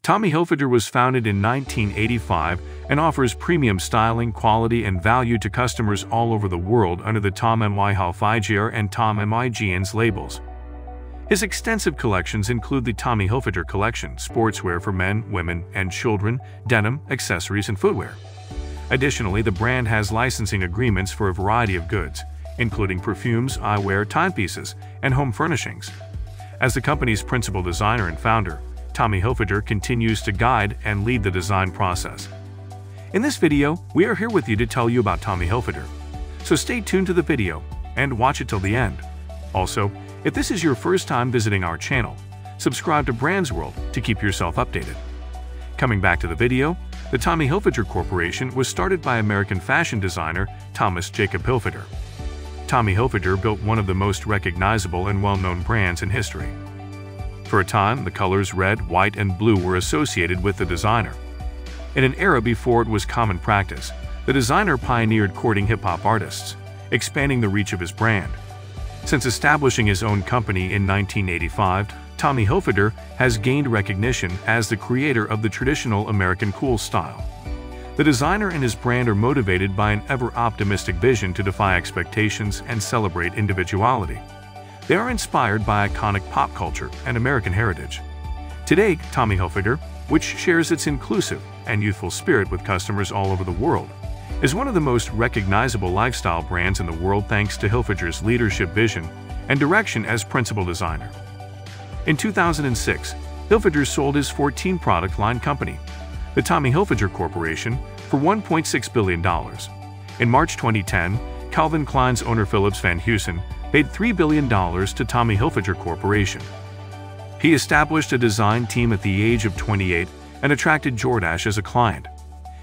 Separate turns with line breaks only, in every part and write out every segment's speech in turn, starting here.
Tommy Hilfiger was founded in 1985 and offers premium styling, quality, and value to customers all over the world under the Tommy Hilfiger and Tommy Jeans labels. His extensive collections include the Tommy Hilfiger collection, sportswear for men, women, and children, denim, accessories, and footwear. Additionally, the brand has licensing agreements for a variety of goods, including perfumes, eyewear, timepieces, and home furnishings. As the company's principal designer and founder, Tommy Hilfiger continues to guide and lead the design process. In this video, we are here with you to tell you about Tommy Hilfiger. So stay tuned to the video and watch it till the end. Also, if this is your first time visiting our channel, subscribe to Brands World to keep yourself updated. Coming back to the video, the Tommy Hilfiger Corporation was started by American fashion designer Thomas Jacob Hilfiger. Tommy Hilfiger built one of the most recognizable and well-known brands in history. For a time, the colors red, white, and blue were associated with the designer. In an era before it was common practice, the designer pioneered courting hip-hop artists, expanding the reach of his brand. Since establishing his own company in 1985, Tommy Hilfiger has gained recognition as the creator of the traditional American cool style. The designer and his brand are motivated by an ever-optimistic vision to defy expectations and celebrate individuality. They are inspired by iconic pop culture and American heritage. Today, Tommy Hilfiger, which shares its inclusive and youthful spirit with customers all over the world, is one of the most recognizable lifestyle brands in the world thanks to Hilfiger's leadership vision and direction as principal designer. In 2006, Hilfiger sold his 14-product line company, the Tommy Hilfiger Corporation, for $1.6 billion. In March 2010, Calvin Klein's owner Philips Van Heusen paid $3 billion to Tommy Hilfiger Corporation. He established a design team at the age of 28 and attracted Jordache as a client.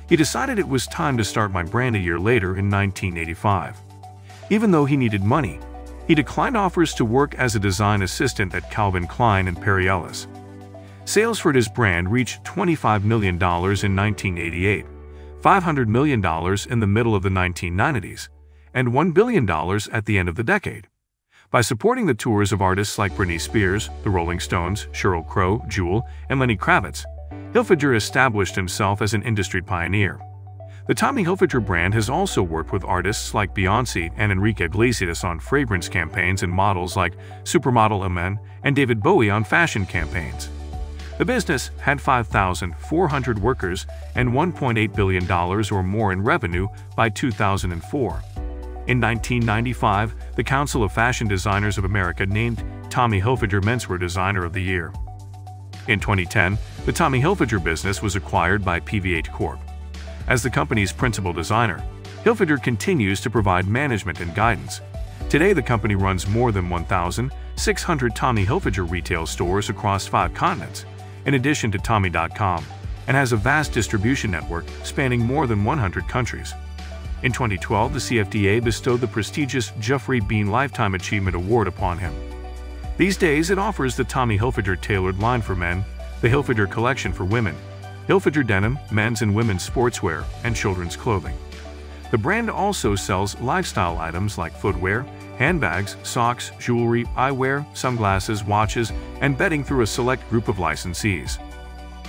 He decided it was time to start my brand a year later in 1985. Even though he needed money, he declined offers to work as a design assistant at Calvin Klein and Perry Ellis. Sales for his brand reached $25 million in 1988, $500 million in the middle of the 1990s, and $1 billion at the end of the decade. By supporting the tours of artists like Britney Spears, the Rolling Stones, Sheryl Crow, Jewel, and Lenny Kravitz, Hilfiger established himself as an industry pioneer. The Tommy Hilfiger brand has also worked with artists like Beyoncé and Enrique Iglesias on fragrance campaigns and models like supermodel Iman and David Bowie on fashion campaigns. The business had 5,400 workers and $1.8 billion or more in revenue by 2004. In 1995, the Council of Fashion Designers of America named Tommy Hilfiger Menswear Designer of the Year. In 2010, the Tommy Hilfiger business was acquired by PVH Corp. As the company's principal designer, Hilfiger continues to provide management and guidance. Today, the company runs more than 1,600 Tommy Hilfiger retail stores across 5 continents, in addition to Tommy.com, and has a vast distribution network spanning more than 100 countries. In 2012, the CFDA bestowed the prestigious Geoffrey Beene Lifetime Achievement Award upon him. These days, it offers the Tommy Hilfiger tailored line for men, the Hilfiger collection for women, Hilfiger denim, men's and women's sportswear, and children's clothing. The brand also sells lifestyle items like footwear, handbags, socks, jewelry, eyewear, sunglasses, watches, and bedding through a select group of licensees.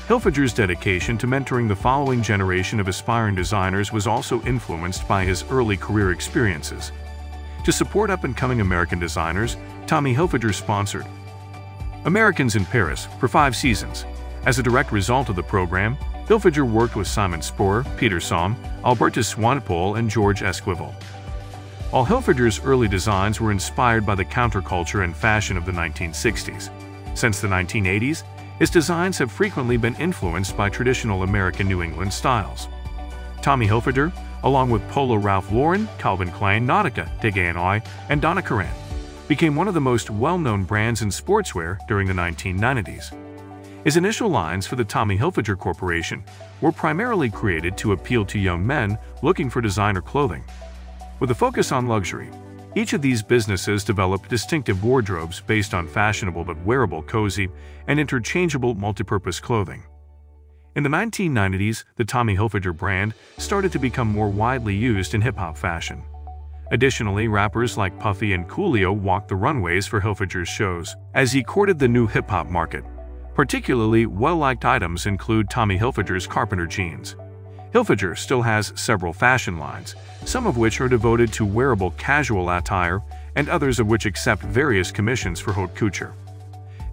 Hilfiger's dedication to mentoring the following generation of aspiring designers was also influenced by his early career experiences. To support up-and-coming American designers, Tommy Hilfiger sponsored Americans in Paris for 5 seasons. As a direct result of the program, Hilfiger worked with Simon Sporer, Peter Somm, Albertus Swanepoel, and George Esquivel. All Hilfiger's early designs were inspired by the counterculture and fashion of the 1960s. Since the 1980s, his designs have frequently been influenced by traditional American New England styles. Tommy Hilfiger, along with Polo Ralph Lauren, Calvin Klein, Nautica, Deganoi, and Donna Karan, became one of the most well-known brands in sportswear during the 1990s. His initial lines for the Tommy Hilfiger Corporation were primarily created to appeal to young men looking for designer clothing. With a focus on luxury, each of these businesses developed distinctive wardrobes based on fashionable but wearable, cozy, and interchangeable multipurpose clothing. In the 1990s, the Tommy Hilfiger brand started to become more widely used in hip-hop fashion. Additionally, rappers like Puffy and Coolio walked the runways for Hilfiger's shows. As he courted the new hip-hop market, Particularly well-liked items include Tommy Hilfiger's carpenter jeans. Hilfiger still has several fashion lines, some of which are devoted to wearable casual attire and others of which accept various commissions for haute couture.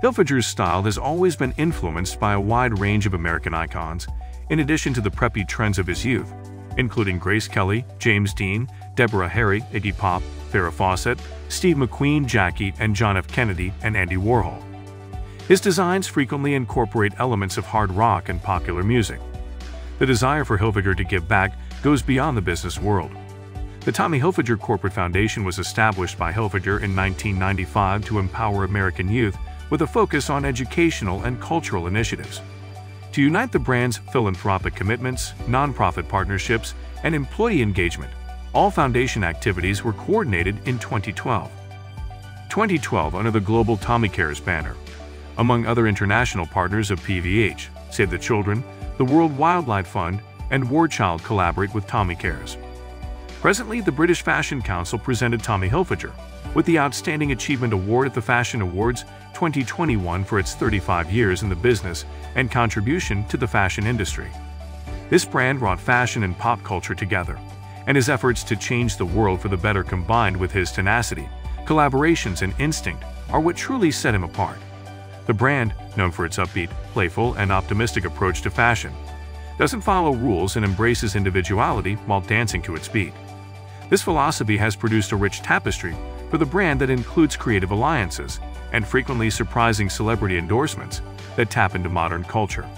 Hilfiger's style has always been influenced by a wide range of American icons, in addition to the preppy trends of his youth, including Grace Kelly, James Dean, Deborah Harry, Iggy Pop, Farrah Fawcett, Steve McQueen, Jackie, and John F. Kennedy, and Andy Warhol. His designs frequently incorporate elements of hard rock and popular music. The desire for Hilfiger to give back goes beyond the business world. The Tommy Hilfiger Corporate Foundation was established by Hilfiger in 1995 to empower American youth with a focus on educational and cultural initiatives. To unite the brand's philanthropic commitments, nonprofit partnerships, and employee engagement, all foundation activities were coordinated in 2012. 2012 under the global Tommy Cares banner. Among other international partners of PVH, Save the Children, the World Wildlife Fund, and War Child collaborate with Tommy Cares. Presently, the British Fashion Council presented Tommy Hilfiger with the Outstanding Achievement Award at the Fashion Awards 2021 for its 35 years in the business and contribution to the fashion industry. This brand brought fashion and pop culture together, and his efforts to change the world for the better combined with his tenacity, collaborations, and instinct are what truly set him apart. The brand, known for its upbeat, playful, and optimistic approach to fashion, doesn't follow rules and embraces individuality while dancing to its beat. This philosophy has produced a rich tapestry for the brand that includes creative alliances and frequently surprising celebrity endorsements that tap into modern culture.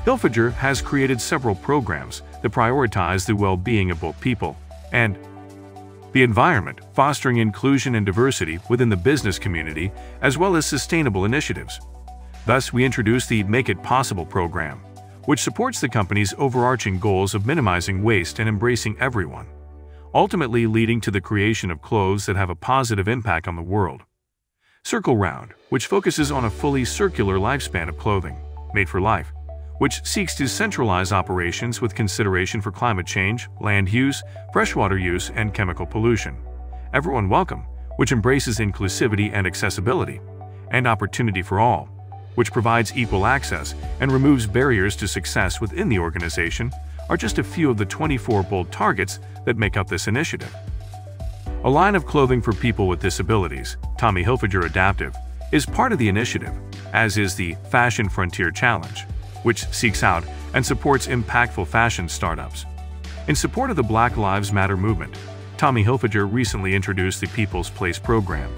Hilfiger has created several programs that prioritize the well-being of both people and the environment, fostering inclusion and diversity within the business community, as well as sustainable initiatives. Thus, we introduced the Make It Possible program, which supports the company's overarching goals of minimizing waste and embracing everyone, ultimately leading to the creation of clothes that have a positive impact on the world. Circle Round, which focuses on a fully circular lifespan of clothing, made for life, which seeks to centralize operations with consideration for climate change, land use, freshwater use, and chemical pollution. Everyone Welcome, which embraces inclusivity and accessibility, and Opportunity for All, which provides equal access and removes barriers to success within the organization, are just a few of the 24 bold targets that make up this initiative. A line of clothing for people with disabilities, Tommy Hilfiger Adaptive, is part of the initiative, as is the Fashion Frontier Challenge, which seeks out and supports impactful fashion startups. In support of the Black Lives Matter movement, Tommy Hilfiger recently introduced the People's Place program,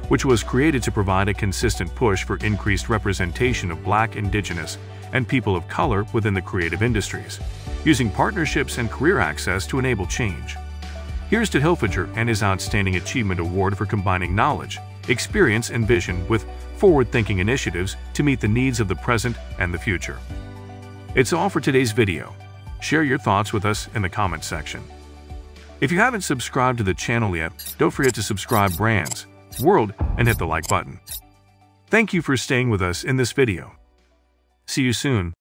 which was created to provide a consistent push for increased representation of Black, Indigenous, and people of color within the creative industries, using partnerships and career access to enable change. Here's to Hilfiger and his Outstanding Achievement Award for combining knowledge, experience, and vision with forward-thinking initiatives to meet the needs of the present and the future. It's all for today's video. Share your thoughts with us in the comments section. If you haven't subscribed to the channel yet, don't forget to subscribe Brands World and hit the like button. Thank you for staying with us in this video. See you soon.